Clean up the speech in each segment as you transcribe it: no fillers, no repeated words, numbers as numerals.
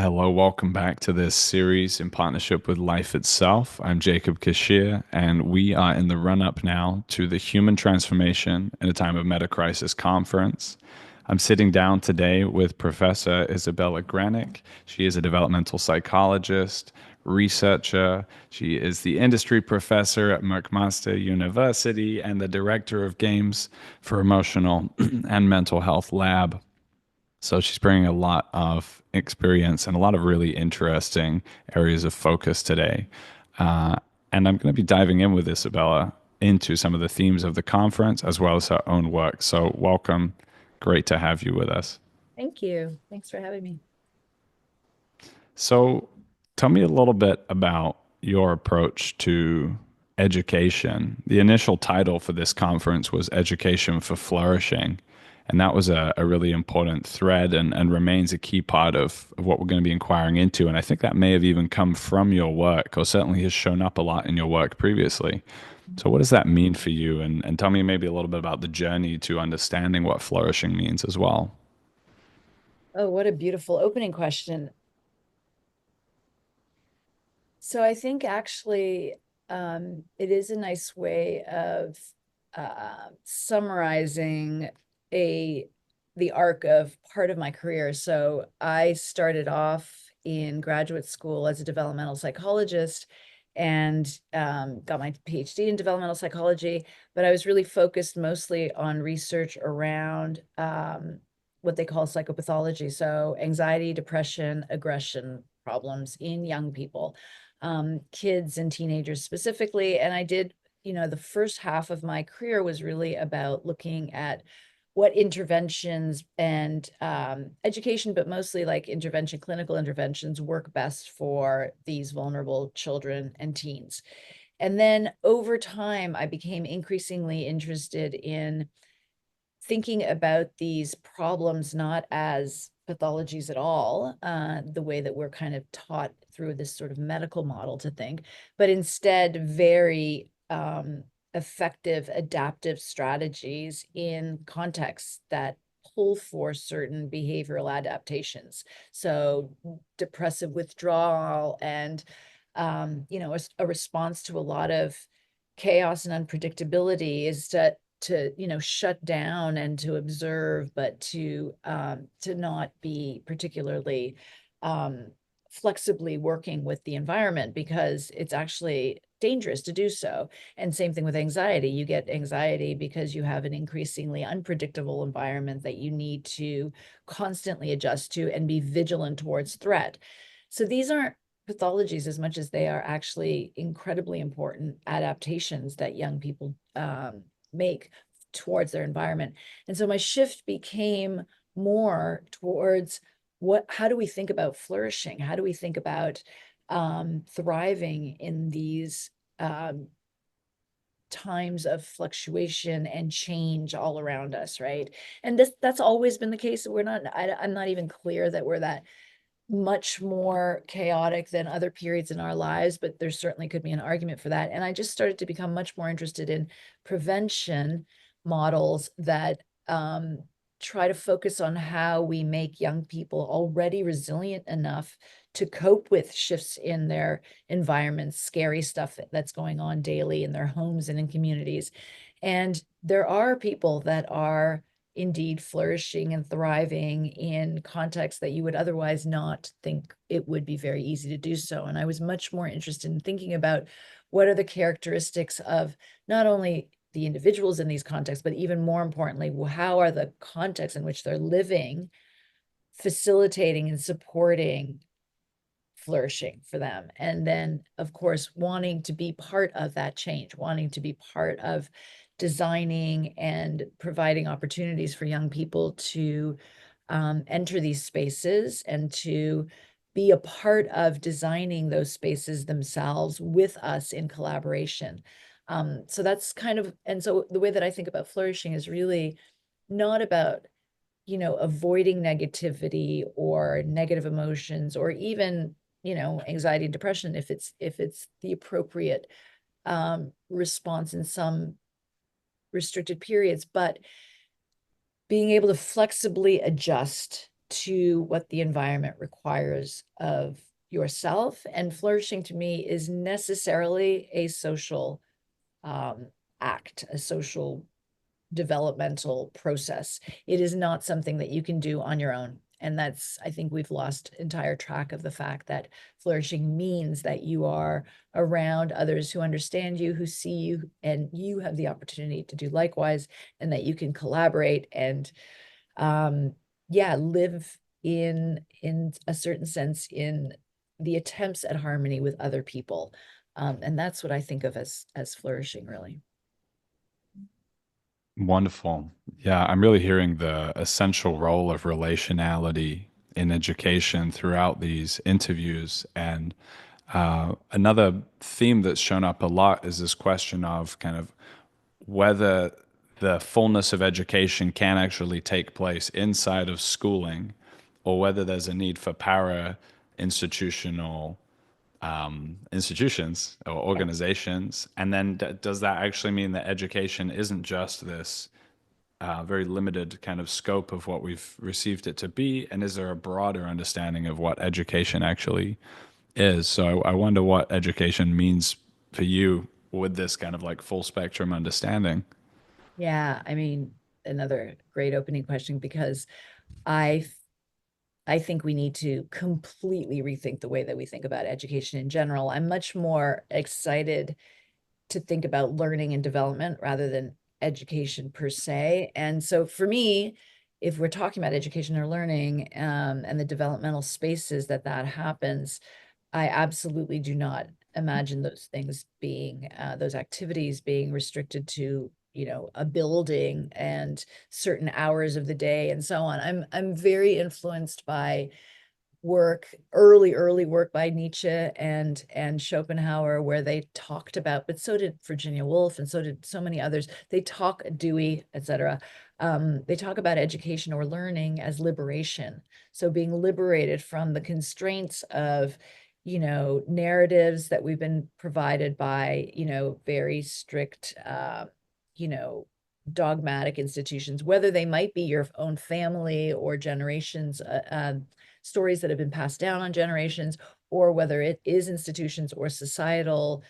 Hello, welcome back to this series in partnership with Life Itself. I'm Jacob Kishere, and we are in the run-up now to the Human Transformation in a Time of Metacrisis conference. I'm sitting down today with Professor Isabela Granic. She is a developmental psychologist, researcher. She is the industry professor at McMaster University and the director of Games for Emotional and Mental Health Lab. So she's bringing a lot of experience and a lot of really interesting areas of focus today. Uh, and I'm going to be diving in with Isabella into some of the themes of the conference as well as her own work. So, welcome. Great to have you with us. Thank you. Thanks for having me. So, tell me a little bit about your approach to education. The initial title for this conference was Education for Flourishing. And that was a really important thread and remains a key part of what we're going to be inquiring into. And I think that may have even come from your work, or certainly has shown up a lot in your work previously. So, what does that mean for you? And tell me maybe a little bit about the journey to understanding what flourishing means as well. Oh, what a beautiful opening question. So I think actually it is a nice way of summarizing a the arc of part of my career. So I started off in graduate school as a developmental psychologist and got my PhD in developmental psychology, but I was really focused mostly on research around what they call psychopathology. So anxiety, depression, aggression problems in young people, kids and teenagers specifically. And I did, the first half of my career was really about looking at what interventions and education, but mostly like clinical interventions work best for these vulnerable children and teens. And then over time, I became increasingly interested in thinking about these problems not as pathologies at all, the way that we're kind of taught through this sort of medical model to think, but instead very effective adaptive strategies in contexts that pull for certain behavioral adaptations. So depressive withdrawal and a response to a lot of chaos and unpredictability is to shut down and to observe, but to not be particularly flexibly working with the environment because it's actually dangerous to do so. And same thing with anxiety. You get anxiety because you have an increasingly unpredictable environment that you need to constantly adjust to and be vigilant towards threat. So these aren't pathologies as much as they are actually incredibly important adaptations that young people make towards their environment. And so my shift became more towards how do we think about flourishing? How do we think about thriving in these times of fluctuation and change all around us, right? And that's always been the case. I'm not even clear that we're that much more chaotic than other periods in our lives, but there certainly could be an argument for that. And I just started to become much more interested in prevention models that try to focus on how we make young people already resilient enough to cope with shifts in their environments, scary stuff that's going on daily in their homes and in communities. And there are people that are indeed flourishing and thriving in contexts that you would otherwise not think it would be very easy to do so. And I was much more interested in thinking about what are the characteristics of not only the individuals in these contexts, but even more importantly, how are the contexts in which they're living facilitating and supporting flourishing for them. And then, of course, wanting to be part of that change, wanting to be part of designing and providing opportunities for young people to enter these spaces and to be a part of designing those spaces themselves with us in collaboration. So that's kind of, and so the way that I think about flourishing is really not about, avoiding negativity or negative emotions or even, anxiety and depression if it's the appropriate response in some restricted periods, but being able to flexibly adjust to what the environment requires of yourself. And flourishing to me is necessarily a social act, a social developmental process. It is not something that you can do on your own. And that's, I think we've lost entire track of the fact that flourishing means that you are around others who understand you, who see you, and you have the opportunity to do likewise, and that you can collaborate and live in a certain sense in the attempts at harmony with other people. And that's what I think of as flourishing, really. Wonderful. Yeah, I'm really hearing the essential role of relationality in education throughout these interviews. And another theme that's shown up a lot is this question of kind of whether the fullness of education can actually take place inside of schooling, or whether there's a need for para institutional institutions or organizations. And then does that actually mean that education isn't just this very limited kind of scope of what we've received it to be? And is there a broader understanding of what education actually is? So I wonder what education means for you with this kind of like full spectrum understanding. Yeah, I mean, another great opening question, because I I think we need to completely rethink the way that we think about education in general. I'm much more excited to think about learning and development rather than education per se. And so for me, if we're talking about education or learning, and the developmental spaces that happens, I absolutely do not imagine those things being, those activities being restricted to, a building and certain hours of the day and so on. I'm very influenced by early work by Nietzsche and Schopenhauer, where they talked about, but so did Virginia Woolf, and so did so many others. They talk, Dewey, etc. They talk about education or learning as liberation. So being liberated from the constraints of, narratives that we've been provided by, very strict, you know, dogmatic institutions, whether they might be your own family or generations, stories that have been passed down on generations, or whether it is institutions or societal,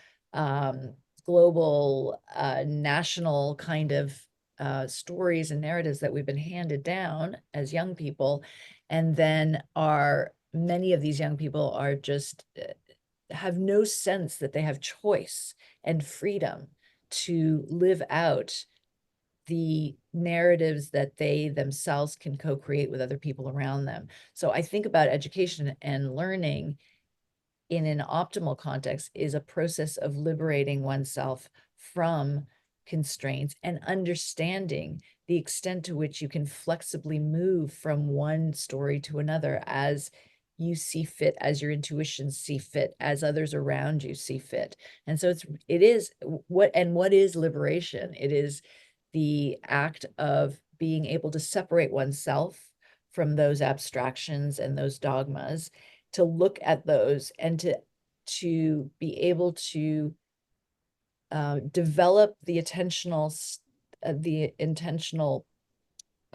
global, national kind of stories and narratives that we've been handed down as young people. And then many of these young people are just have no sense that they have choice and freedom to live out the narratives that they themselves can co-create with other people around them. So I think about education and learning in an optimal context is a process of liberating oneself from constraints and understanding the extent to which you can flexibly move from one story to another as you see fit, as your intuitions see fit, as others around you see fit. And so it is what is liberation? It is the act of being able to separate oneself from those abstractions and those dogmas, to look at those and to be able to develop the intentional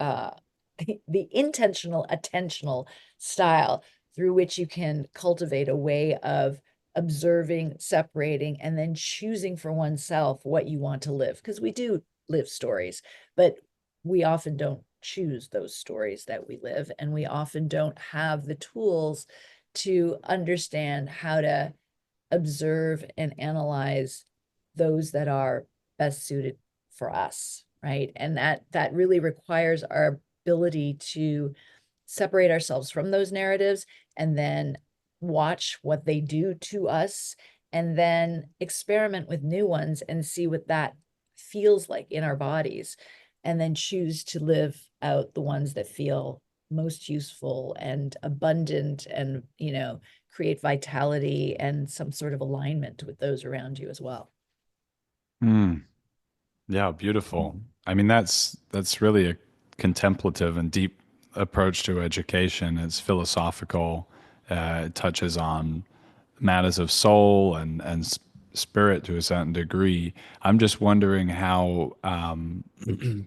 uh, the intentional attentional style through which you can cultivate a way of observing, separating, and then choosing for oneself what you want to live. Because we do live stories, but we often don't choose those stories that we live, and we often don't have the tools to understand how to observe and analyze those that are best suited for us, right? And that really requires our ability to separate ourselves from those narratives and then watch what they do to us, and then experiment with new ones and see what that feels like in our bodies, and then choose to live out the ones that feel most useful and abundant, and create vitality and some sort of alignment with those around you as well. Mm, yeah, beautiful. I mean, that's really a contemplative and deep approach to education. It's philosophical. It touches on matters of soul and spirit to a certain degree. I'm just wondering how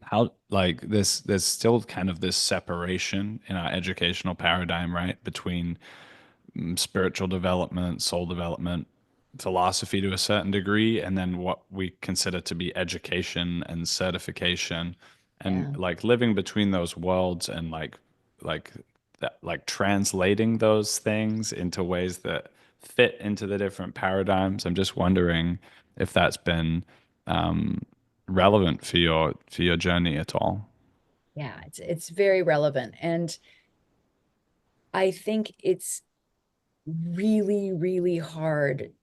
how like this there's still kind of this separation in our educational paradigm, right, between spiritual development, soul development, philosophy to a certain degree, and then what we consider to be education and certification, and Yeah. like living between those worlds and like that like translating those things into ways that fit into the different paradigms. I'm just wondering if that's been um, relevant for your journey at all. Yeah, it's very relevant. And I think it's really, really hard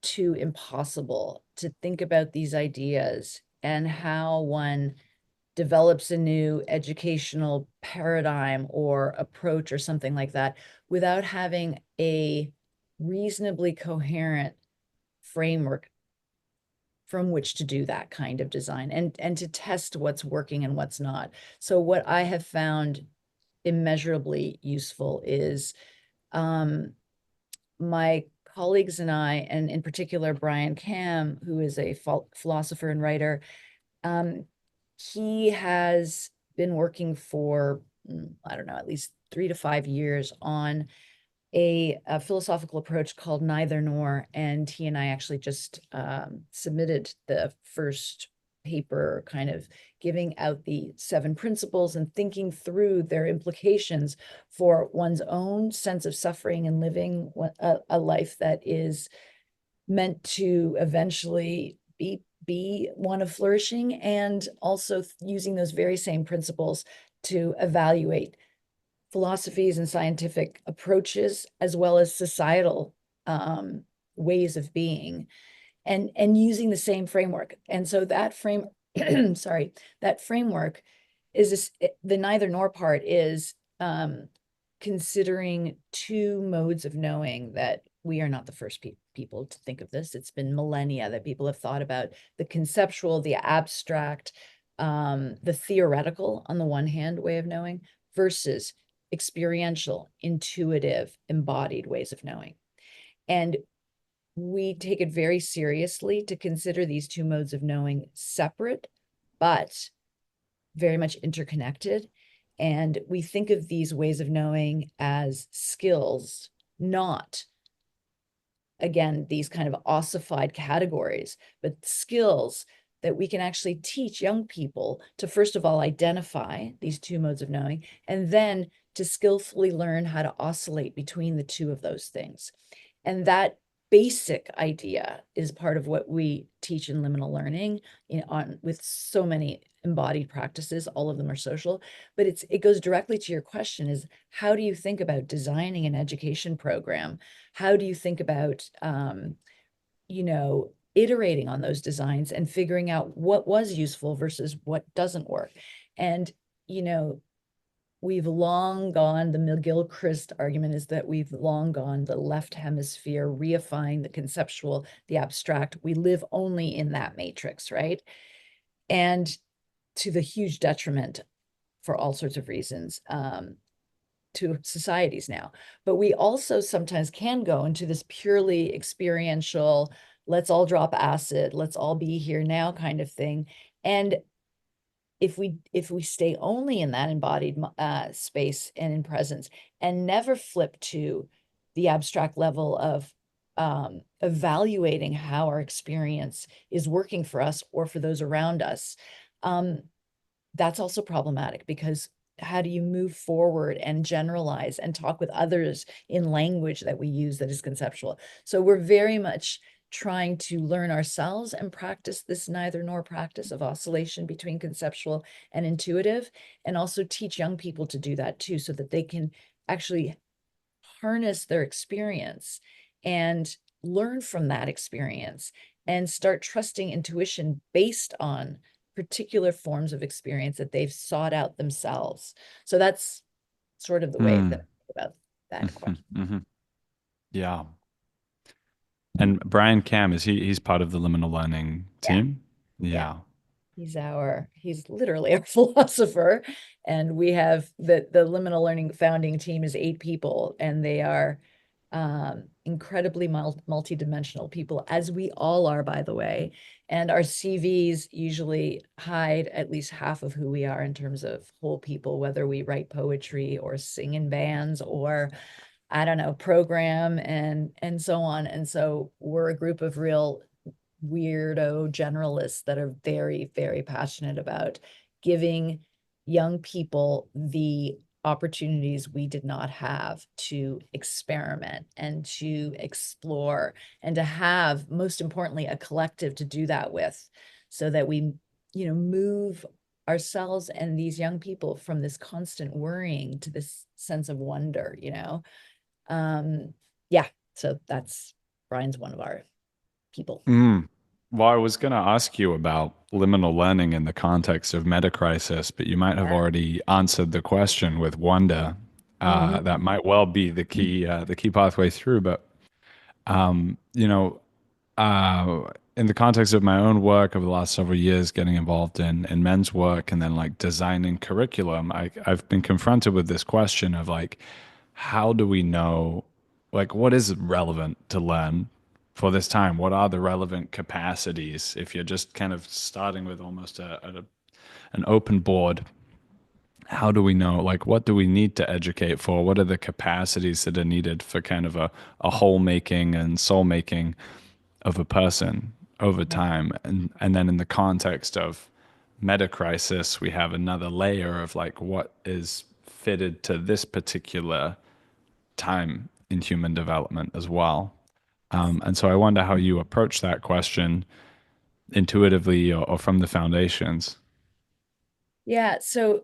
to impossible to think about these ideas and how one develops a new educational paradigm or approach or something like that without having a reasonably coherent framework from which to do that kind of design and to test what's working and what's not. So what I have found immeasurably useful is my colleagues and I, and in particular Brian Cam, who is a philosopher and writer, he has been working for, I don't know, at least 3 to 5 years on a philosophical approach called neither nor. And he and I actually just submitted the first paper, kind of giving out the 7 principles and thinking through their implications for one's own sense of suffering and living a life that is meant to eventually be one of flourishing, and also using those very same principles to evaluate philosophies and scientific approaches as well as societal ways of being, and using the same framework. And so that frame sorry, that framework is this, the neither nor part is considering 2 modes of knowing that we are not the first people to think of this. It's been millennia that people have thought about the conceptual, the abstract, the theoretical on the one hand way of knowing versus experiential, intuitive, embodied ways of knowing. And we take it very seriously to consider these 2 modes of knowing separate, but very much interconnected. And we think of these ways of knowing as skills, not, again, these kind of ossified categories, but skills that we can actually teach young people to, first of all, identify these 2 modes of knowing, and then to skillfully learn how to oscillate between the two of those things. And that basic idea is part of what we teach in liminal learning with so many embodied practices. All of them are social, but it goes directly to your question: is how do you think about designing an education program? How do you think about iterating on those designs and figuring out what was useful versus what doesn't work? And we've long gone, the McGill-Christ argument is that we've long gone the left hemisphere, reifying the conceptual, the abstract. We live only in that matrix, right? And to the huge detriment, for all sorts of reasons, to societies now. But we also sometimes can go into this purely experiential, let's all drop acid, let's all be here now kind of thing. And if we stay only in that embodied space and in presence, and never flip to the abstract level of evaluating how our experience is working for us or for those around us, that's also problematic, because how do you move forward and generalize and talk with others in language that we use that is conceptual? So we're very much trying to learn ourselves and practice this neither nor practice of oscillation between conceptual and intuitive, and also teach young people to do that too, so that they can actually harness their experience and learn from that experience and start trusting intuition based on particular forms of experience that they've sought out themselves. So that's sort of the way that I Mm. think about that Mhm, question. mhm. Yeah. And Brian Cam, he's part of the Liminal Learning Yeah, team? yeah. Yeah. He's literally our philosopher. And we have the liminal learning founding team is 8 people, and they are incredibly multidimensional people, as we all are, by the way. And our CVs usually hide at least half of who we are in terms of whole people, whether we write poetry or sing in bands or, I don't know, program and so on. And so we're a group of real weirdo generalists that are very, very passionate about giving young people the opportunities we did not have to experiment and to explore and to have, most importantly, a collective to do that with, so that we, move ourselves and these young people from this constant worrying to this sense of wonder, yeah, so that's Brian's one of our people. Mm. Well, I was going to ask you about liminal learning in the context of metacrisis, but you might have Yeah. already answered the question with wonder. Mhm. That might well be the key pathway through. But um, you know, in the context of my own work over the last several years, getting involved in men's work and then like designing curriculum, I've been confronted with this question of like, how do we know, like, what is relevant to learn for this time? What are the relevant capacities? If you're just kind of starting with almost an open board, how do we know, like, what do we need to educate for? What are the capacities that are needed for kind of a whole making and soul making of a person over time? And then in the context of metacrisis, we have another layer of like what is fitted to this particular time in human development as well. And so I wonder how you approach that question intuitively or from the foundations. Yeah, so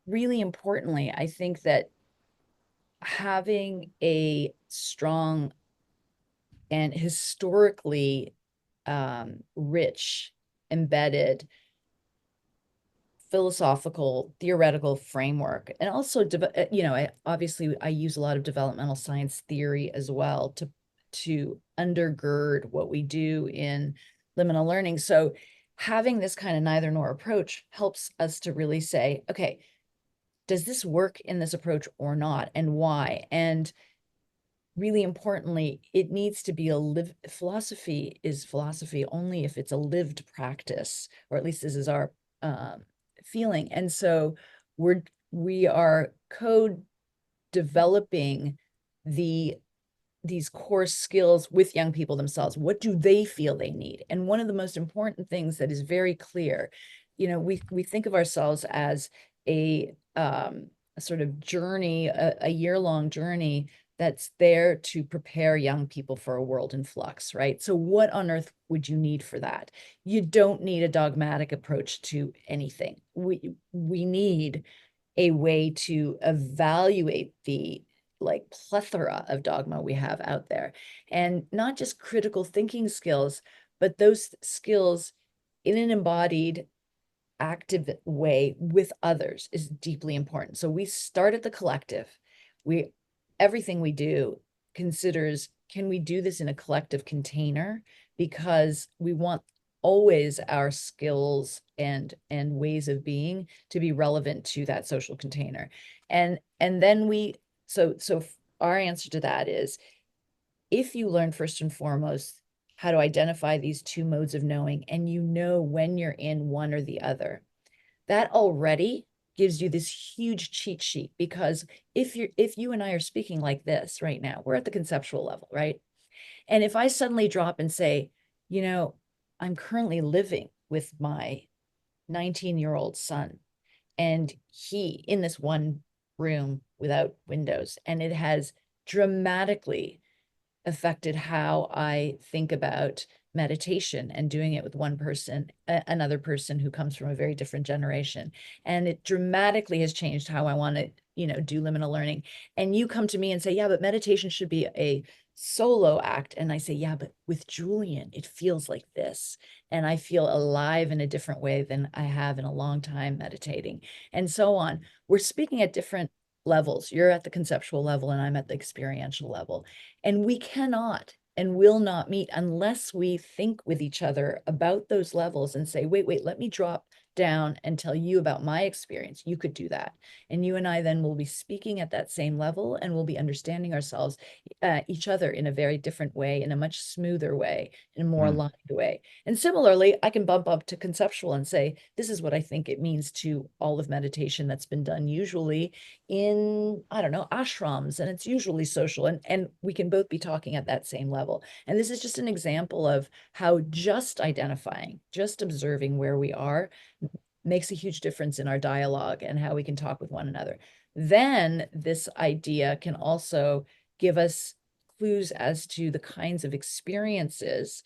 really importantly, I think that having a strong and historically rich, embedded philosophical, theoretical framework, and also, obviously I use a lot of developmental science theory as well to undergird what we do in liminal learning. So having this kind of neither nor approach helps us to really say, okay, does this work in this approach or not, and why? And really importantly, it needs to be philosophy is philosophy only if it's a lived practice, or at least this is our feeling. And so we are co-developing these core skills with young people themselves. What do they feel they need? And one of the most important things that is very clear, we think of ourselves as a sort of journey, a year-long journey that's there to prepare young people for a world in flux, right? So what on earth would you need for that? You don't need a dogmatic approach to anything. We need a way to evaluate the like plethora of dogma we have out there, and not just critical thinking skills, but those skills in an embodied active way with others is deeply important. So we start at the collective. We Everything we do considers, can we do this in a collective container? Because we want always our skills and ways of being to be relevant to that social container. And then so our answer to that is, if you learn first and foremost how to identify these two modes of knowing, and when you're in one or the other, that already gives you this huge cheat sheet. Because if you and I are speaking like this right now, we're at the conceptual level, right? And if I suddenly drop and say, you know, I'm currently living with my 19-year-old son, and he in this one room without windows, and it has dramatically affected how I think about meditation and doing it with one person, another person who comes from a very different generation. And it dramatically has changed how I want to, do liminal learning. And you come to me and say, yeah, but meditation should be a solo act. And I say, yeah, but with Julian, it feels like this. And I feel alive in a different way than I have in a long time meditating, and so on. We're speaking at different levels. You're at the conceptual level and I'm at the experiential level. And we cannot and will not meet unless we think with each other about those levels and say, wait, let me drop down and tell you about my experience, you could do that. And you and I then will be speaking at that same level, and we'll be understanding ourselves, each other in a very different way, in a much smoother way, in a more Mm. aligned way. And similarly, I can bump up to conceptual and say, this is what I think it means to all of meditation that's been done usually in, I don't know, ashrams, and it's usually social. And we can both be talking at that same level. And this is just an example of how just identifying, just observing where we are makes a huge difference in our dialogue and how we can talk with one another. Then this idea can also give us clues as to the kinds of experiences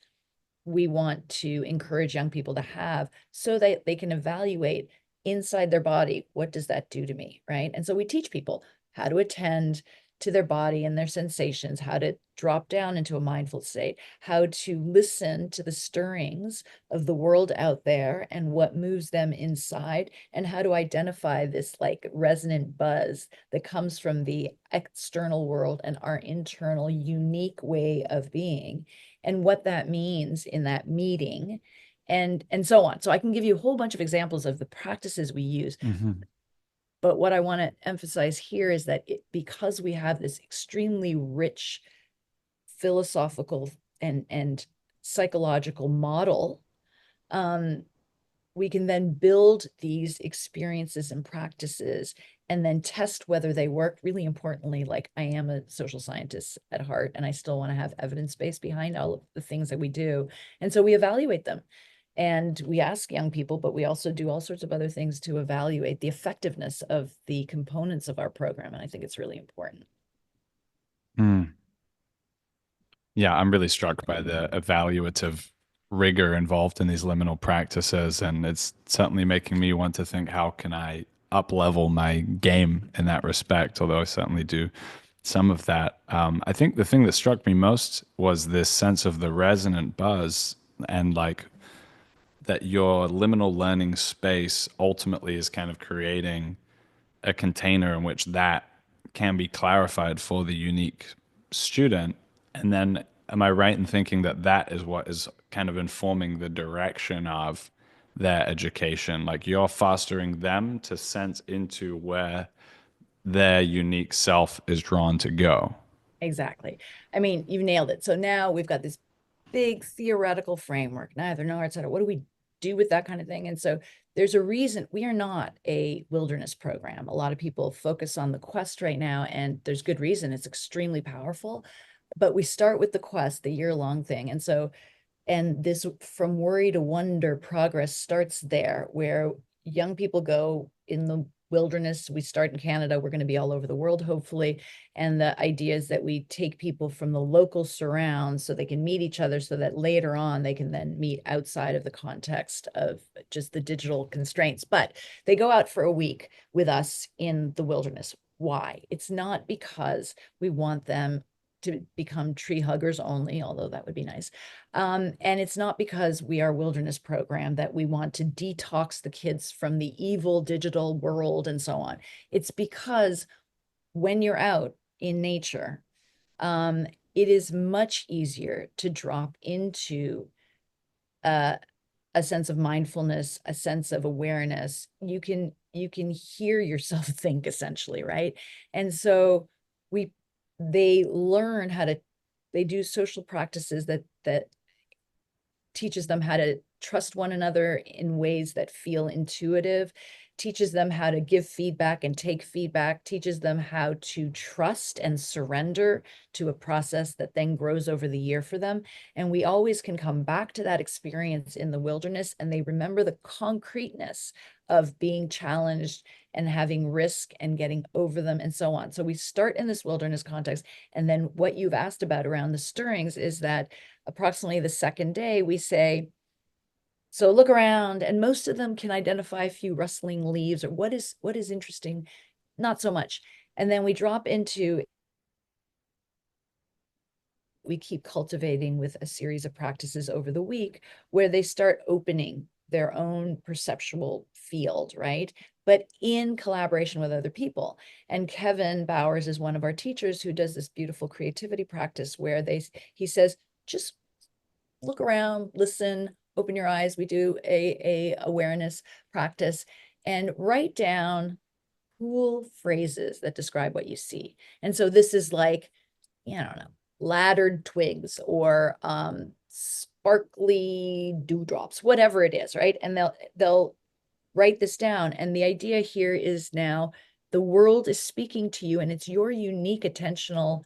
we want to encourage young people to have, so that they can evaluate inside their body, what does that do to me, right? And so we teach people how to attend to their body and their sensations, how to drop down into a mindful state, how to listen to the stirrings of the world out there and what moves them inside, and how to identify this like resonant buzz that comes from the external world and our internal unique way of being, and what that means in that meeting, and so on. So I can give you a whole bunch of examples of the practices we use. Mm-hmm. But what I want to emphasize here is that because we have this extremely rich philosophical and psychological model, we can then build these experiences and practices and then test whether they work. Really importantly, like, I am a social scientist at heart, and I still want to have evidence base behind all of the things that we do. And so we evaluate them. And we ask young people, but we also do all sorts of other things to evaluate the effectiveness of the components of our program. And I think it's really important. Mm. Yeah, I'm really struck by the evaluative rigor involved in these liminal practices, and it's certainly making me want to think, how can I up level my game in that respect? Although I certainly do some of that. I think the thing that struck me most was this sense of the resonant buzz, and like that your liminal learning space ultimately is kind of creating a container in which that can be clarified for the unique student. And then, am I right in thinking that that is what is kind of informing the direction of their education? Like, you're fostering them to sense into where their unique self is drawn to go. Exactly. I mean, you nailed it. So now we've got this big theoretical framework, neither nor, et cetera. What do we do with that kind of thing? And so there's a reason we are not a wilderness program. A lot of people focus on the quest right now, and there's good reason. It's extremely powerful. But we start with the quest, the year-long thing. And so, and this from worry to wonder progress starts there, where young people go in the wilderness. We start in Canada, we're going to be all over the world, hopefully. And the idea is that we take people from the local surrounds so they can meet each other, so that later on they can then meet outside of the context of just the digital constraints. But they go out for a week with us in the wilderness. Why? It's not because we want them to become tree huggers only, although that would be nice. And it's not because we are a wilderness program that we want to detox the kids from the evil digital world and so on. It's because when you're out in nature, it is much easier to drop into a sense of mindfulness, a sense of awareness. You can hear yourself think, essentially, right? And so we they learn how to, they do social practices that teaches them how to trust one another in ways that feel intuitive, teaches them how to give feedback and take feedback, teaches them how to trust and surrender to a process that then grows over the year for them. And we always can come back to that experience in the wilderness, and they remember the concreteness of being challenged and having risk and getting over them and so on. So we start in this wilderness context. And then what you've asked about around the stirrings is that approximately the second day, we say, so look around, and most of them can identify a few rustling leaves or what is interesting, not so much. And then we drop into, we keep cultivating with a series of practices over the week where they start opening their own perceptual field, right? But in collaboration with other people. And Kevin Bowers is one of our teachers who does this beautiful creativity practice where he says, just look around, listen, open your eyes, we do a awareness practice, and write down cool phrases that describe what you see. And so this is like, I don't know, laddered twigs or sparkly dewdrops, whatever it is, right? And they'll write this down. And the idea here is now the world is speaking to you, and it's your unique attentional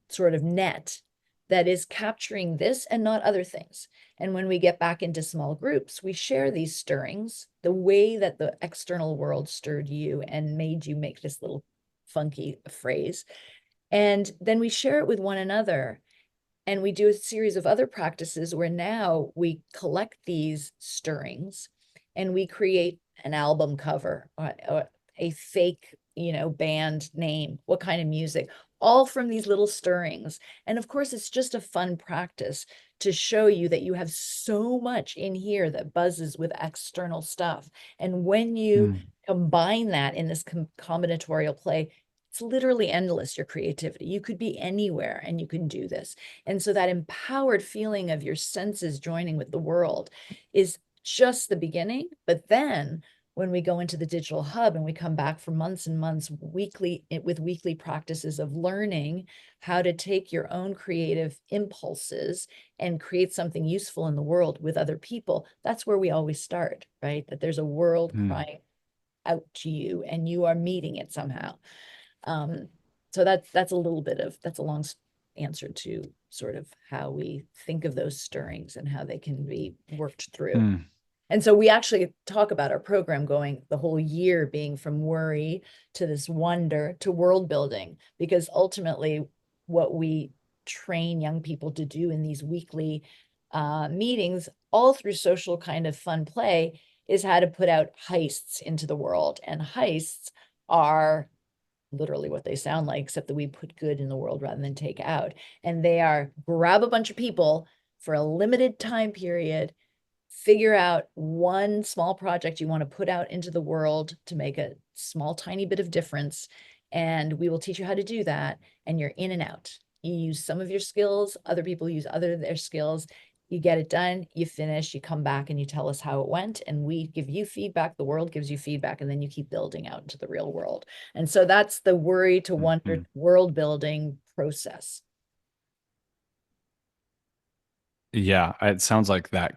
sort of net that is capturing this and not other things. And when we get back into small groups, we share these stirrings, the way that the external world stirred you and made you make this little funky phrase. And then we share it with one another. And we do a series of other practices where now we collect these stirrings and we create an album cover, or a fake, band name, what kind of music, all from these little stirrings. And of course, it's just a fun practice to show you that you have so much in here that buzzes with external stuff. And when you combine that in this combinatorial play, it's literally endless, your creativity. You could be anywhere and you can do this. And so that empowered feeling of your senses joining with the world is just the beginning. But then when we go into the digital hub and we come back for months and months weekly with weekly practices of learning how to take your own creative impulses and create something useful in the world with other people, that's where we always start, right? That there's a world crying out to you and you are meeting it somehow. So that's a little bit of, that's a long answer to sort of how we think of those stirrings and how they can be worked through. And so we actually talk about our program going the whole year being from worry to this wonder to world building, because ultimately what we train young people to do in these weekly meetings, all through social kind of fun play, is how to put out heists into the world. And heists are literally what they sound like, except that we put good in the world rather than take out. And they are grab a bunch of people for a limited time period, figure out one small project you want to put out into the world to make a small, tiny bit of difference. And we will teach you how to do that. And you're in and out. You use some of your skills, other people use other of their skills. You get it done, you finish, you come back and you tell us how it went, and we give you feedback, the world gives you feedback, and then you keep building out into the real world. And so that's the worry to wonder world building process. Yeah, it sounds like the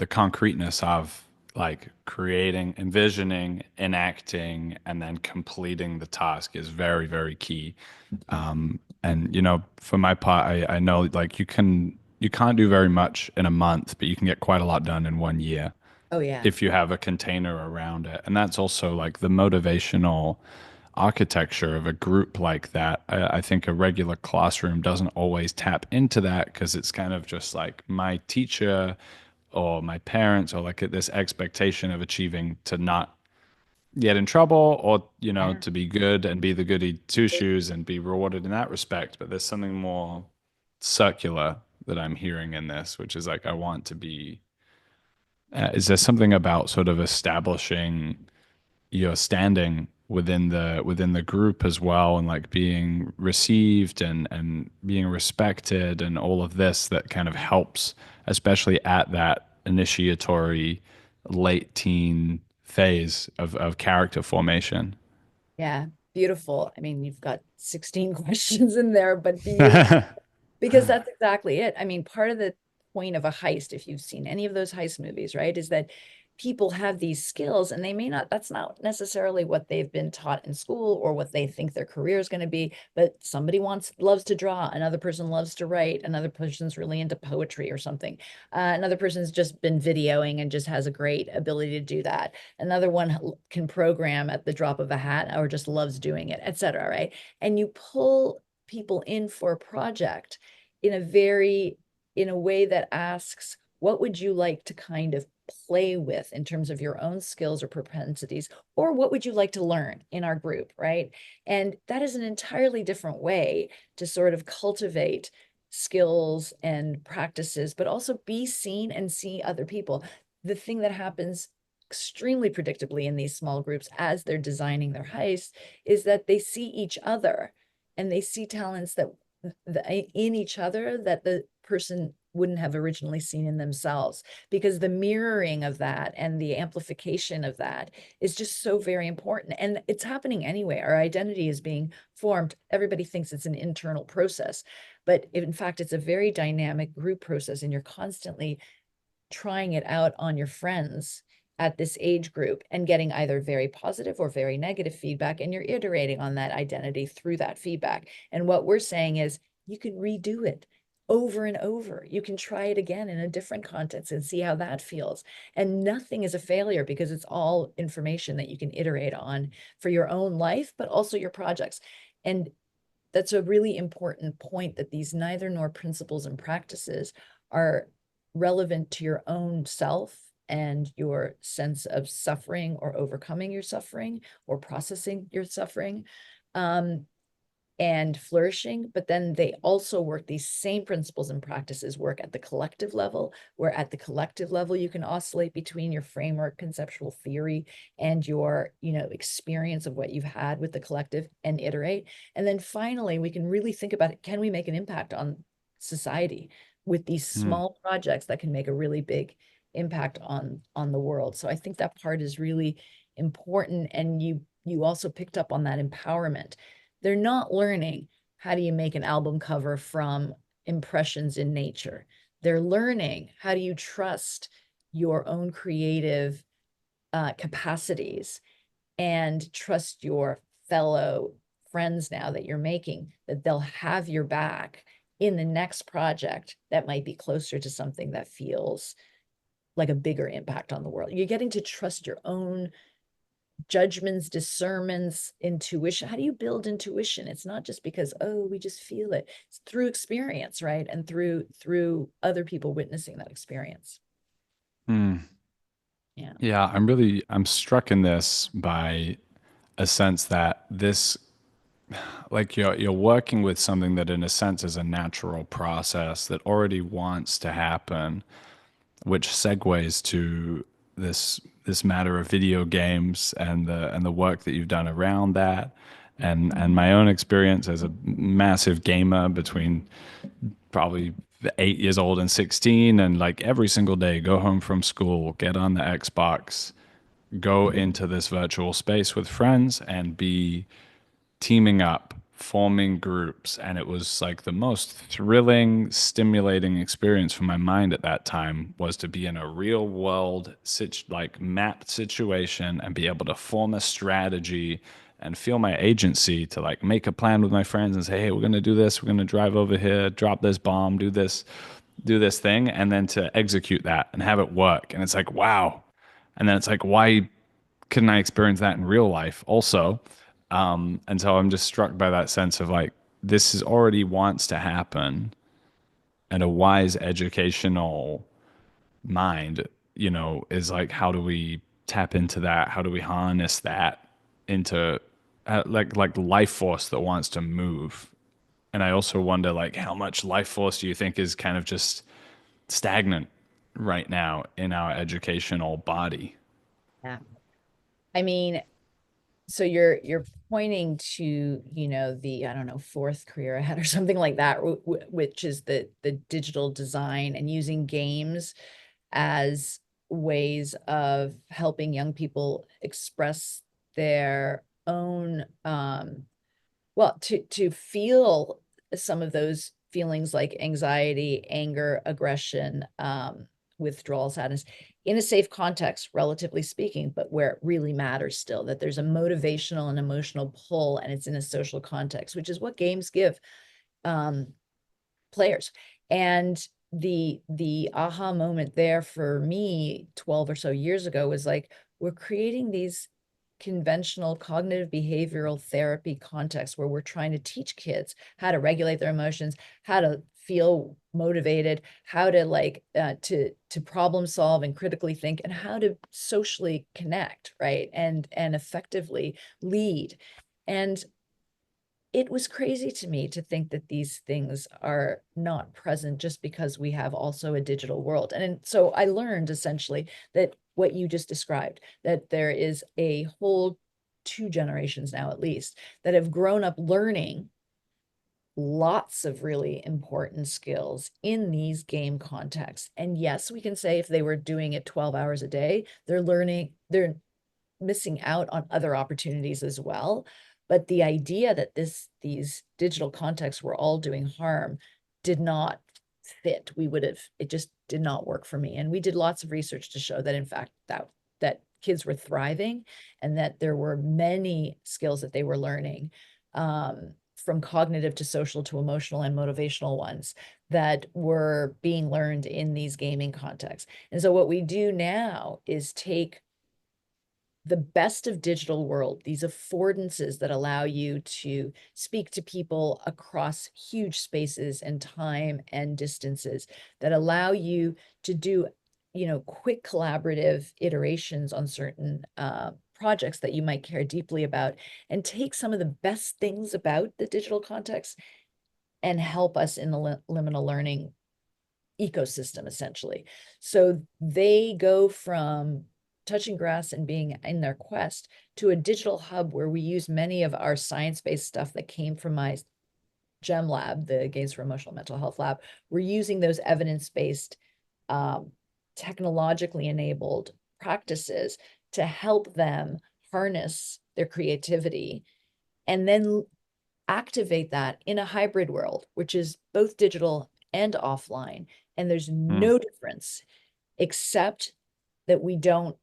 concreteness of like creating, envisioning, enacting, and then completing the task is very, very key. And for my part, I know like you can't do very much in a month, but you can get quite a lot done in 1 year Oh yeah. if you have a container around it. And that's also like the motivational architecture of a group like that. I think a regular classroom doesn't always tap into that because it's kind of just like my teacher or my parents or like this expectation of achieving to not get in trouble or to be good and be the goody two shoes and be rewarded in that respect. But there's something more circular that I'm hearing in this, which is like I want to be is there something about sort of establishing your standing within the group as well, and like being received and being respected and all of this that kind of helps, especially at that initiatory late teen phase of character formation? Yeah, beautiful. I mean, you've got 16 questions in there, but beautiful. Because that's exactly it. I mean, part of the point of a heist, if you've seen any of those heist movies, right, is that people have these skills and they may not, that's not necessarily what they've been taught in school or what they think their career is going to be, but somebody loves to draw, another person loves to write, another person's really into poetry or something, another person's just been videoing and just has a great ability to do that, another one can program at the drop of a hat or just loves doing it, etc., right? And you pull people in for a project in a way that asks, what would you like to kind of play with in terms of your own skills or propensities, or what would you like to learn in our group, right? And that is an entirely different way to sort of cultivate skills and practices, but also be seen and see other people. The thing that happens extremely predictably in these small groups as they're designing their heists is that they see each other and they see talents that in each other that the person wouldn't have originally seen in themselves, because the mirroring of that and the amplification of that is just so very important. And it's happening anyway. Our identity is being formed. Everybody thinks it's an internal process, but in fact, it's a very dynamic group process, and you're constantly trying it out on your friends at this age group and getting either very positive or very negative feedback, and you're iterating on that identity through that feedback. And what we're saying is you can redo it over and over. You can try it again in a different context and see how that feels. And nothing is a failure, because it's all information that you can iterate on for your own life, but also your projects. And that's a really important point, that these neither nor principles and practices are relevant to your own self and your sense of suffering or overcoming your suffering or processing your suffering and flourishing. But then they also work, these same principles and practices work at the collective level, where at the collective level, you can oscillate between your framework, conceptual theory, and your, experience of what you've had with the collective, and iterate. And then finally, we can really think about it. Can we make an impact on society with these small projects that can make a really big impact on the world? So I think that part is really important. And you also picked up on that empowerment. They're not learning how do you make an album cover from impressions in nature. They're learning how do you trust your own creative capacities, and trust your fellow friends now that you're making, that they'll have your back in the next project that might be closer to something that feels like a bigger impact on the world. You're getting to trust your own judgments, discernments, intuition. How do you build intuition? It's not just because, oh, we just feel it. It's through experience, right? And through other people witnessing that experience. Hmm. Yeah. Yeah, I'm struck in this by a sense that this, like you're working with something that in a sense is a natural process that already wants to happen, which segues to this matter of video games and the work that you've done around that, and my own experience as a massive gamer between probably 8 years old and 16, and like every single day go home from school, get on the Xbox, go into this virtual space with friends and be teaming up, forming groups. And it was like the most thrilling, stimulating experience for my mind at that time was to be in a real world, like mapped situation and be able to form a strategy and feel my agency to like make a plan with my friends and say, hey, we're going to do this. We're going to drive over here, drop this bomb, do this thing, and then to execute that and have it work. And it's like, wow. And then it's like, why couldn't I experience that in real life also? And so I'm just struck by that sense of like, this is already wants to happen. And a wise educational mind, is like, how do we tap into that? How do we harness that into like life force that wants to move? And I also wonder, like, how much life force do you think is kind of just stagnant right now in our educational body? Yeah. I mean, so you're pointing to, the, I don't know, fourth career I had or something like that, which is the digital design, and using games as ways of helping young people express their own well, to feel some of those feelings like anxiety, anger, aggression, withdrawal, sadness, in a safe context, relatively speaking, but where it really matters still, that there's a motivational and emotional pull, and it's in a social context, which is what games give players. And the aha moment there for me 12 or so years ago was like, we're creating these conventional cognitive behavioral therapy contexts where we're trying to teach kids how to regulate their emotions, how to feel motivated, how to to problem solve and critically think, and how to socially connect, right, and effectively lead. And it was crazy to me to think that these things are not present just because we have also a digital world. And so I learned essentially that what you just described, that there is a whole 2 generations now, at least, that have grown up learning lots of really important skills in these game contexts. And yes, we can say if they were doing it 12 hours a day, they're missing out on other opportunities as well. But the idea that these digital contexts were all doing harm did not fit. It just did not work for me. And we did lots of research to show that, in fact, that kids were thriving and that there were many skills that they were learning, from cognitive to social to emotional and motivational ones, that were being learned in these gaming contexts. And so what we do now is take the best of digital world, these affordances that allow you to speak to people across huge spaces and time and distances, that allow you to do, quick collaborative iterations on certain projects that you might care deeply about, and take some of the best things about the digital context and help us in the liminal learning ecosystem, essentially. So they go from touching grass and being in their quest to a digital hub where we use many of our science-based stuff that came from my GEM lab, the Games for Emotional Mental Health lab. We're using those evidence-based, technologically enabled practices to help them harness their creativity and then activate that in a hybrid world, which is both digital and offline. And there's no difference except that we don't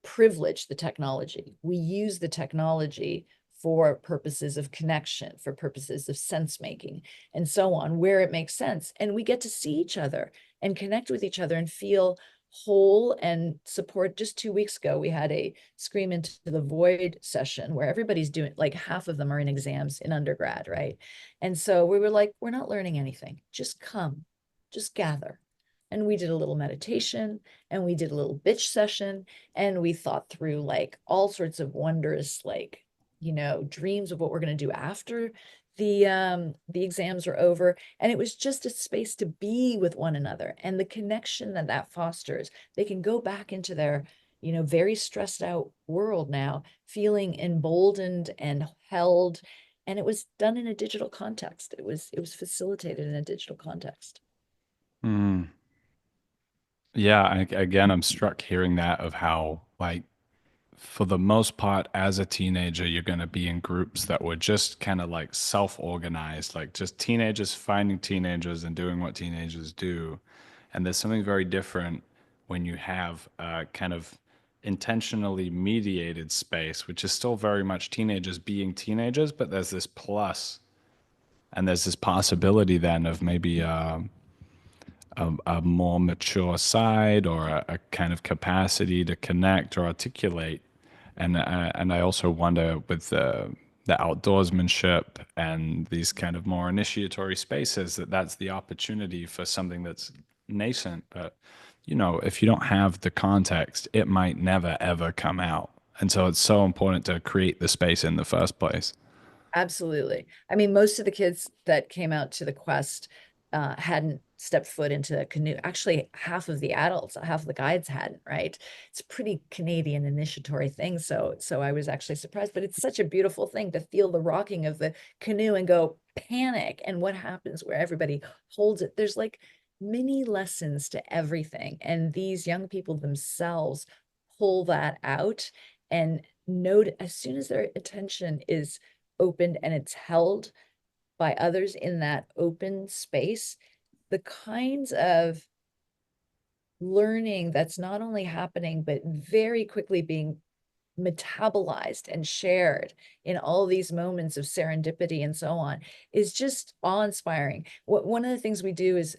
privilege the technology. We use the technology for purposes of connection, for purposes of sense making, and so on, where it makes sense. And we get to see each other and connect with each other and feel whole and support. Just 2 weeks ago, we had a Scream into the Void session where everybody's doing, like, half of them are in exams in undergrad, right? And so we were like, we're not learning anything. Just come, just gather. And we did a little meditation and we did a little bitch session and we thought through like all sorts of wondrous, like, dreams of what we're going to do after the exams are over. And it was just a space to be with one another and the connection that that fosters. They can go back into their, very stressed out world now, feeling emboldened and held. And it was done in a digital context. It was facilitated in a digital context. Mm. Yeah, again, I'm struck hearing that of how, like, for the most part, as a teenager, you're going to be in groups that were just kind of like self-organized, like just teenagers finding teenagers and doing what teenagers do. And there's something very different when you have a kind of intentionally mediated space, which is still very much teenagers being teenagers, but there's this plus, and there's this possibility then of maybe a more mature side or a kind of capacity to connect or articulate. And I also wonder with the outdoorsmanship and these kind of more initiatory spaces that that's the opportunity for something that's nascent. But if you don't have the context, it might never ever come out. And so it's so important to create the space in the first place. Absolutely. I mean, most of the kids that came out to the quest hadn't stepped foot into a canoe. Actually, half of the adults, half of the guides hadn't, right? It's a pretty Canadian initiatory thing. So I was actually surprised, but it's such a beautiful thing to feel the rocking of the canoe and go panic. And what happens where everybody holds it. There's like mini lessons to everything. And these young people themselves pull that out and note as soon as their attention is opened and it's held by others in that open space, the kinds of learning that's not only happening, but very quickly being metabolized and shared in all these moments of serendipity and so on is just awe-inspiring. One of the things we do is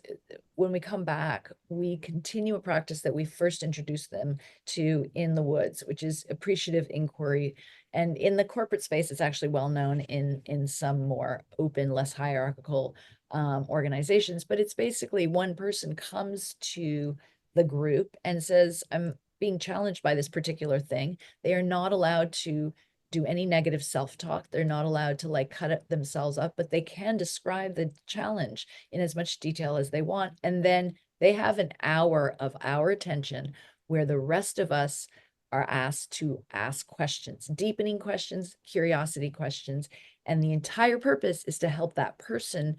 when we come back, we continue a practice that we first introduced them to in the woods, which is appreciative inquiry. And in the corporate space, it's actually well known in some more open, less hierarchical organizations. But it's basically one person comes to the group and says, I'm being challenged by this particular thing. They are not allowed to do any negative self-talk. They're not allowed to like cut themselves up, but they can describe the challenge in as much detail as they want. And then they have an hour of our attention where the rest of us are asked to ask questions, deepening questions, curiosity questions, And the entire purpose is to help that person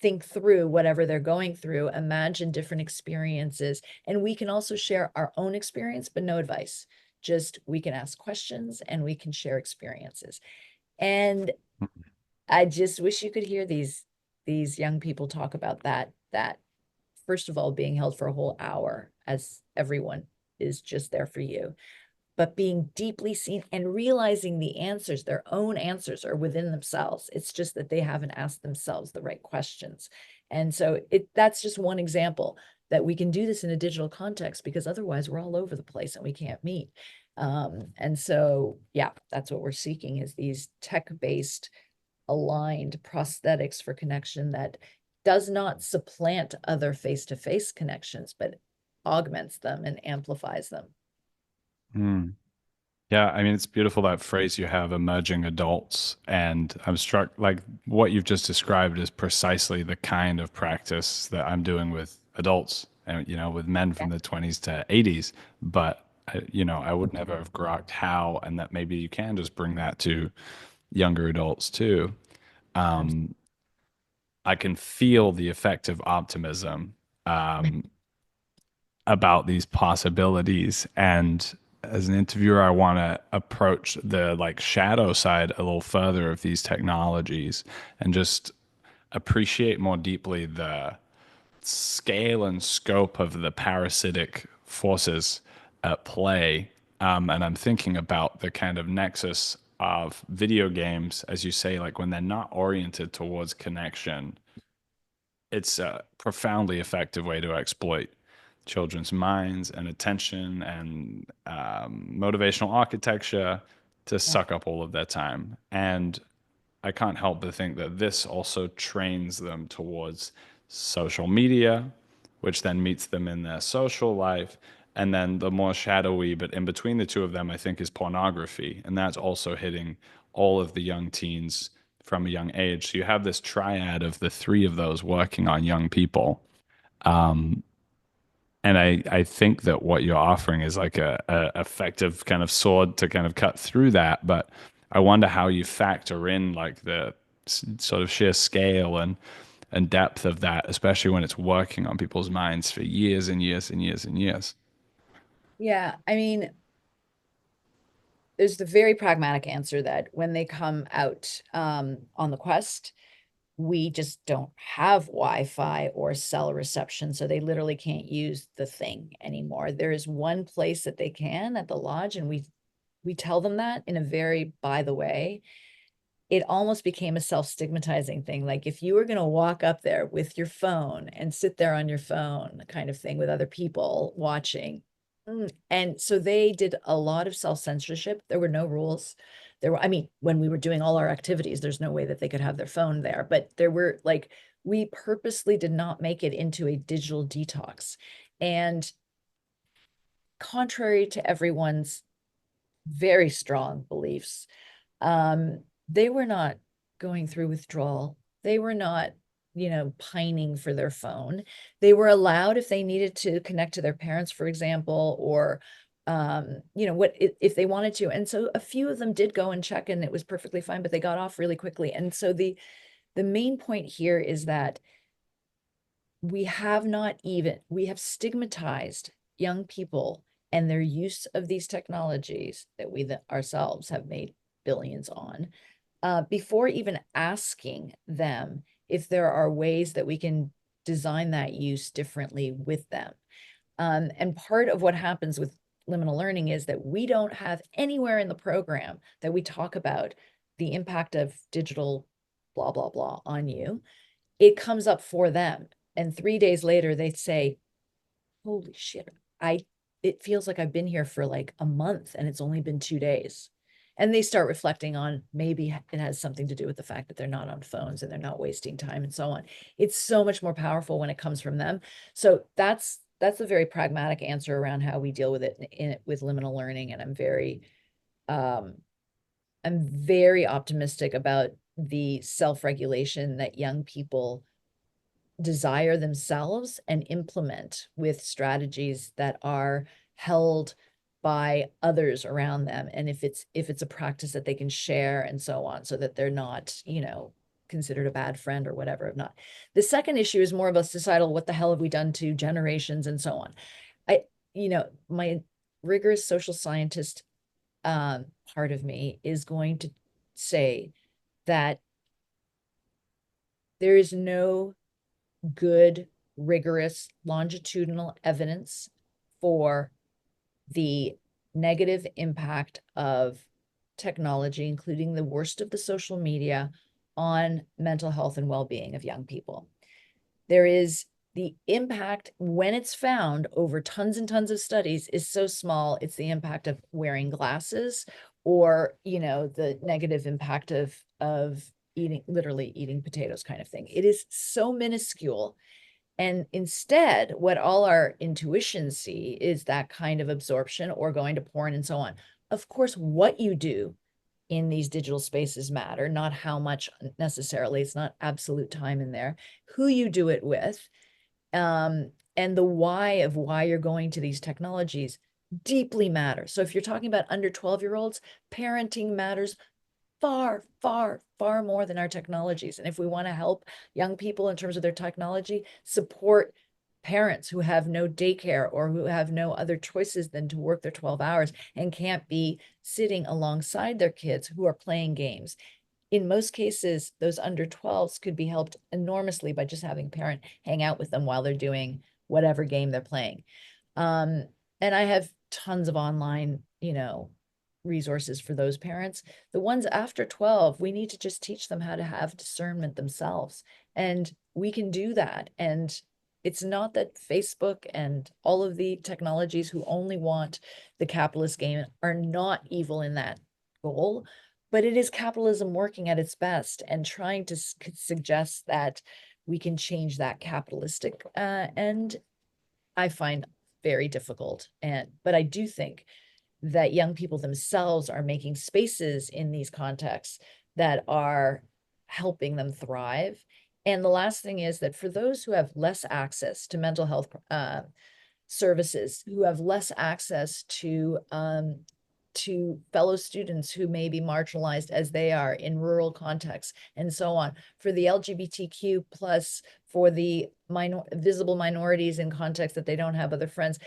think through whatever they're going through, imagine different experiences. And we can also share our own experience, but no advice. Just we can ask questions and we can share experiences. And I just wish you could hear these young people talk about that first of all being held for a whole hour as everyone is just there for you, but being deeply seen and realizing the answers, their own answers are within themselves. It's just that they haven't asked themselves the right questions. And so that's just one example that we can do this in a digital context, because otherwise we're all over the place and we can't meet. And so, yeah, that's what we're seeking, is these tech-based aligned prosthetics for connection that does not supplant other face-to-face connections, but augments them and amplifies them. Mm. Yeah, I mean, it's beautiful that phrase you have, emerging adults. And I'm struck, like what you've just described is precisely the kind of practice that I'm doing with adults and, with men from the 20s to 80s. But, I would never have grokked how, and that maybe you can just bring that to younger adults too. I can feel the effect of optimism about these possibilities. And as an interviewer, I want to approach the like shadow side a little further of these technologies and just appreciate more deeply the scale and scope of the parasitic forces at play. And I'm thinking about the kind of nexus of video games, as you say, like when they're not oriented towards connection, it's a profoundly effective way to exploit children's minds and attention and motivational architecture to Yeah. suck up all of their time. And I can't help but think that this also trains them towards social media, which then meets them in their social life. And then the more shadowy, but in between the two of them, I think is pornography. And that's also hitting all of the young teens from a young age. So you have this triad of the three of those working on young people. And I think that what you're offering is like a effective kind of sword to kind of cut through that. But I wonder how you factor in like the sort of sheer scale and depth of that, especially when it's working on people's minds for years and years and years and years. Yeah, I mean, there's the very pragmatic answer that when they come out on the Quest, we just don't have Wi-Fi or cell reception, so they literally can't use the thing anymore. There is one place that they can at the lodge, and we tell them that in a very by the way. It almost became a self-stigmatizing thing. Like if you were going to walk up there with your phone and sit there on your phone kind of thing with other people watching. And so they did a lot of self-censorship. There were no rules. There were, I mean, when we were doing all our activities, there's no way that they could have their phone there, but there were like, we purposely did not make it into a digital detox. And contrary to everyone's very strong beliefs, they were not going through withdrawal. They were not, pining for their phone. They were allowed, if they needed to connect to their parents, for example, or what if they wanted to. And so a few of them did go and check, and it was perfectly fine, but they got off really quickly. And so the main point here is that we have stigmatized young people and their use of these technologies that we ourselves have made billions on, before even asking them if there are ways that we can design that use differently with them. And part of what happens with liminal learning is that we don't have anywhere in the program that we talk about the impact of digital blah, blah, blah on you. It comes up for them. And 3 days later, they say, holy shit, it feels like I've been here for like a month and it's only been 2 days. And they start reflecting on maybe it has something to do with the fact that they're not on phones and they're not wasting time and so on. It's so much more powerful when it comes from them. So that's a very pragmatic answer around how we deal with it with liminal learning. And I'm very optimistic about the self-regulation that young people desire themselves and implement with strategies that are held by others around them, and if it's a practice that they can share and so on, so that they're not, considered a bad friend or whatever. If not, the second issue is more of a societal, what the hell have we done to generations and so on. My rigorous social scientist part of me is going to say that there is no good, rigorous, longitudinal evidence for the negative impact of technology, including the worst of the social media, on mental health and well-being of young people. There is the impact, when it's found over tons and tons of studies, is so small. It's the impact of wearing glasses, or the negative impact of literally eating potatoes kind of thing. It is so minuscule. And instead, what all our intuitions see is that kind of absorption, or going to porn and so on. Of course, what you do in these digital spaces matter, not how much necessarily. It's not absolute time in there. Who you do it with, and the why you're going to these technologies deeply matters. So if you're talking about under 12-year-olds, parenting matters far, far, far more than our technologies. And if we want to help young people in terms of their technology, support parents who have no daycare or who have no other choices than to work their 12 hours and can't be sitting alongside their kids who are playing games. In most cases, those under 12s could be helped enormously by just having a parent hang out with them while they're doing whatever game they're playing. And I have tons of online, resources for those parents. The ones after 12, we need to just teach them how to have discernment themselves. And we can do that. And it's not that Facebook and all of the technologies who only want the capitalist gain are not evil in that goal, but it is capitalism working at its best and trying to suggest that we can change that capitalistic end. I find very difficult. But I do think that young people themselves are making spaces in these contexts that are helping them thrive. And the last thing is that for those who have less access to mental health services, who have less access to fellow students who may be marginalized as they are in rural contexts and so on, for the LGBTQ plus, for the visible minorities in contexts that they don't have other friends,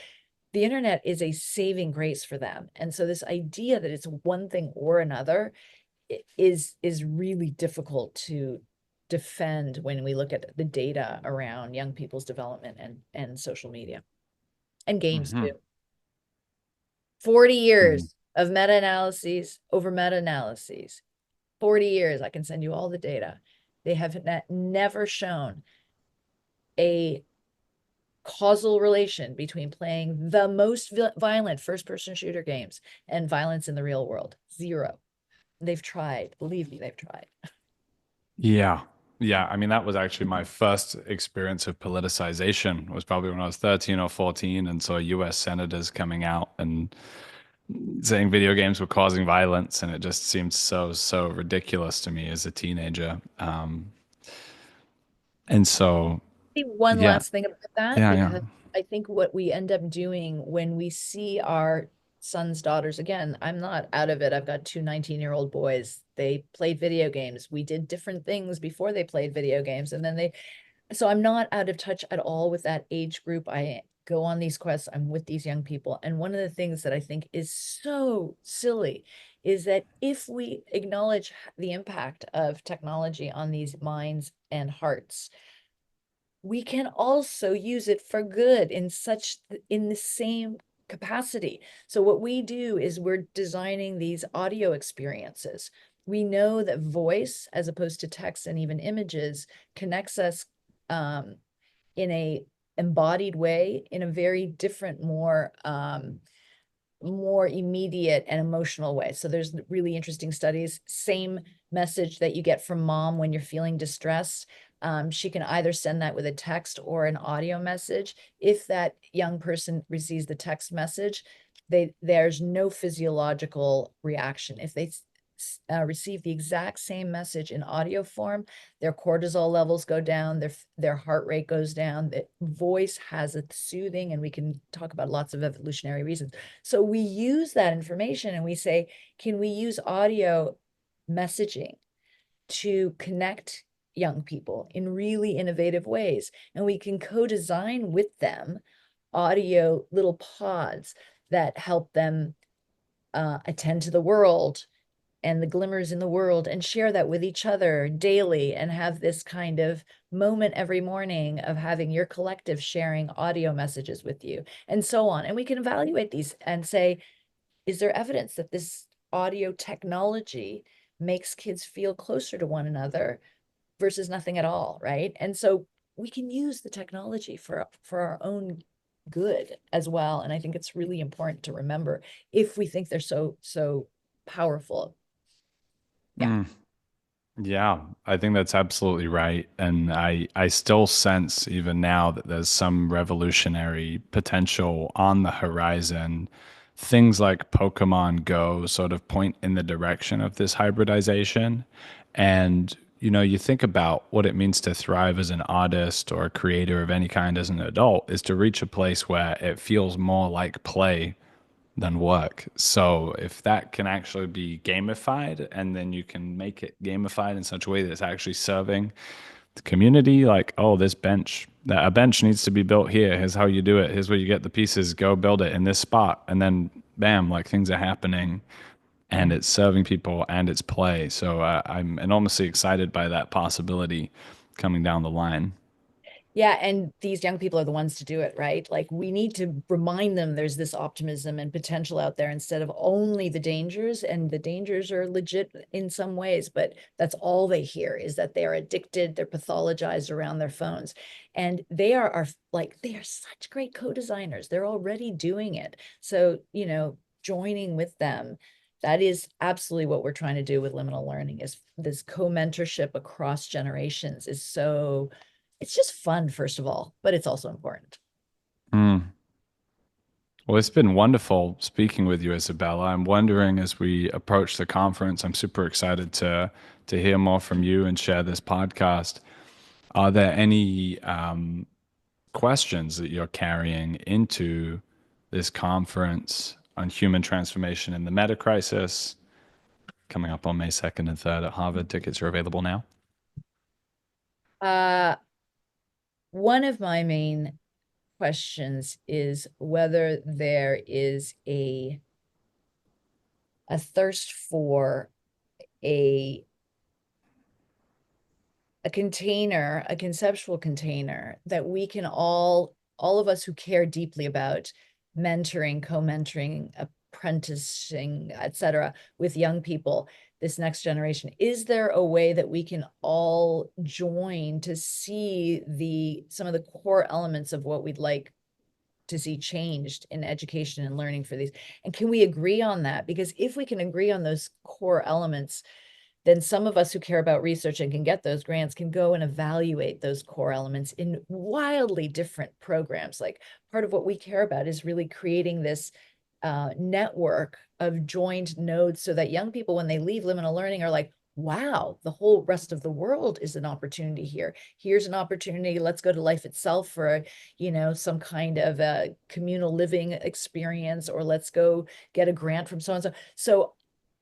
the internet is a saving grace for them. And so this idea that it's one thing or another is really difficult to defend when we look at the data around young people's development and social media and games too. 40 years of meta-analyses over meta-analyses. 40 years, I can send you all the data. They have never shown a causal relation between playing the most violent first-person shooter games and violence in the real world. Zero. They've tried. Believe me, they've tried. Yeah. Yeah. I mean, that was actually my first experience of politicization, was probably when I was 13 or 14 and saw US senators coming out and saying video games were causing violence. And it just seemed so ridiculous to me as a teenager. And so, One yeah, last thing about that, yeah, yeah. because I think what we end up doing when we see our sons, daughters, again, I'm not out of it. I've got two 19-year-old boys. They played video games. We did different things before they played video games. And then so I'm not out of touch at all with that age group. I go on these quests. I'm with these young people. And one of the things that I think is so silly is that if we acknowledge the impact of technology on these minds and hearts, we can also use it for good in the same capacity. So what we do is we're designing these audio experiences. We know that voice, as opposed to text and even images, connects us in a embodied way, in a very different, more immediate and emotional way. So there's really interesting studies. Same message that you get from mom when you're feeling distressed. She can either send that with a text or an audio message. If that young person receives the text message, there's no physiological reaction. If receive the exact same message in audio form, their cortisol levels go down, their heart rate goes down, the voice has a soothing, and we can talk about lots of evolutionary reasons. So we use that information and we say, can we use audio messaging to connect young people in really innovative ways? And we can co-design with them audio little pods that help them attend to the world and the glimmers in the world, and share that with each other daily, and have this kind of moment every morning of having your collective sharing audio messages with you, and so on. And we can evaluate these and say, is there evidence that this audio technology makes kids feel closer to one another versus nothing at all, right? And so we can use the technology for our own good as well. And I think it's really important to remember, if we think they're so powerful. Yeah. Mm. Yeah, I think that's absolutely right. And I still sense even now that there's some revolutionary potential on the horizon. Things like Pokemon Go sort of point in the direction of this hybridization. And, you think about what it means to thrive as an artist or a creator of any kind as an adult is to reach a place where it feels more like play than work. So if that can actually be gamified, and then you can make it gamified in such a way that it's actually serving the community, like, oh, this bench, that a bench needs to be built here. Here's how you do it. Here's where you get the pieces. Go build it in this spot. And then bam, like things are happening and Mm. it's serving people and it's play. So I'm enormously excited by that possibility coming down the line. Yeah, and these young people are the ones to do it, right? Like, we need to remind them there's this optimism and potential out there, instead of only the dangers. And the dangers are legit in some ways, but that's all they hear, is that they are addicted, they're pathologized around their phones. And they are like, they are such great co-designers. They're already doing it. So, joining with them, that is absolutely what we're trying to do with liminal learning. Is this co-mentorship across generations is so, it's just fun, first of all, but it's also important. Mm. Well, it's been wonderful speaking with you, Isabella. I'm wondering, as we approach the conference, I'm super excited to hear more from you and share this podcast. Are there any questions that you're carrying into this conference on human transformation in the Metacrisis coming up on May 2nd and 3rd at Harvard? Tickets are available now. Uh, One of my main questions is whether there is a thirst for a container, a conceptual container that we can all of us who care deeply about mentoring, co-mentoring, apprenticing, etc., with young people, this next generation. Is there a way that we can all join to see some of the core elements of what we'd like to see changed in education and learning for these? And can we agree on that? Because if we can agree on those core elements, then some of us who care about research and can get those grants can go and evaluate those core elements in wildly different programs. Like, part of what we care about is really creating this network of joined nodes, so that young people, when they leave liminal learning, are like, wow, the whole rest of the world is an opportunity here. Here's an opportunity. Let's go to Life Itself for, some kind of a communal living experience, or let's go get a grant from so and so. So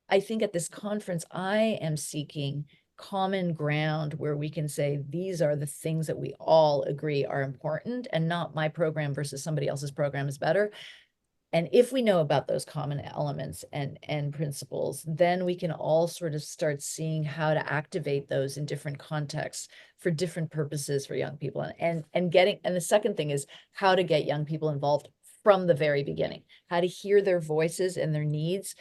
I think at this conference, I am seeking common ground where we can say, these are the things that we all agree are important, and not my program versus somebody else's program is better. And if we know about those common elements and principles, then we can all sort of start seeing how to activate those in different contexts for different purposes for young people. And the second thing is how to get young people involved from the very beginning, how to hear their voices and their needs,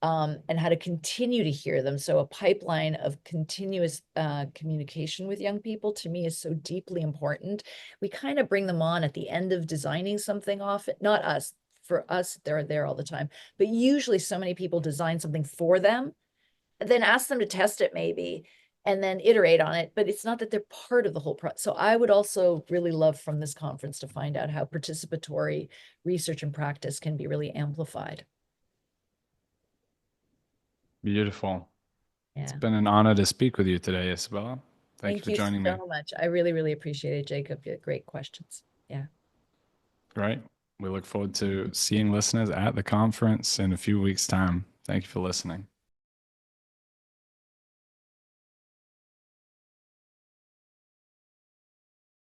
and how to continue to hear them. So a pipeline of continuous communication with young people, to me, is so deeply important. We kind of bring them on at the end of designing something off, not us. For us, they're there all the time. But usually so many people design something for them, and then ask them to test it maybe, and then iterate on it. But it's not that they're part of the whole process. So I would also really love from this conference to find out how participatory research and practice can be really amplified. Beautiful. It's Yeah. been an honor to speak with you today, Isabella. Thank you Thank for you joining me. so much. I really, really appreciate it, Jacob. You had great questions. Yeah. Great. We look forward to seeing listeners at the conference in a few weeks' time. Thank you for listening.